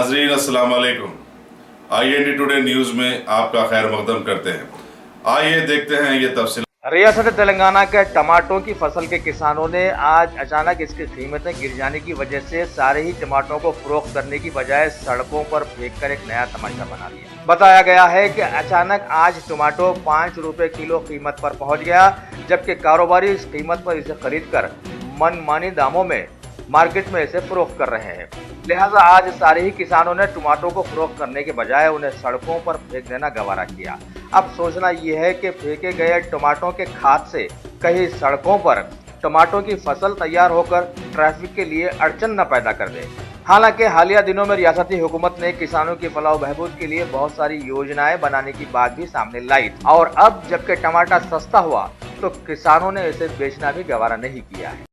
नाजरीन अस्सलाम वालेकुम। IND टुडे न्यूज़ में आपका खैर मकदम करते हैं। आइए देखते हैं ये तफसील। रियासत तेलंगाना के टमाटों की फसल के किसानों ने आज अचानक इसकी कीमतें गिर जाने की वजह से सारे ही टमाटरों को फरोख्त करने की बजाय सड़कों पर फेंककर एक नया तमाशा बना लिया। बताया गया है कि अचानक आज टमाटो 5 रुपए किलो कीमत पर पहुंच गया, जबकि कारोबारी इस कीमत पर इसे खरीदकर मनमानी दामों में मार्केट में इसे फरोख्त कर रहे हैं। लिहाजा आज सारे ही किसानों ने टमाटो को फरोख्त करने के बजाय उन्हें सड़कों पर फेंक देना गवारा किया। अब सोचना यह है कि फेंके गए टमाटों के खाद से कहीं सड़कों पर टमाटो की फसल तैयार होकर ट्रैफिक के लिए अड़चन न पैदा कर दे। हालांकि हालिया दिनों में रियासती हुकूमत ने किसानों की फलाह बहबूद के लिए बहुत सारी योजनाएं बनाने की बात भी सामने लाई, और अब जबकि टमाटर सस्ता हुआ तो किसानों ने इसे बेचना भी गवारा नहीं किया है।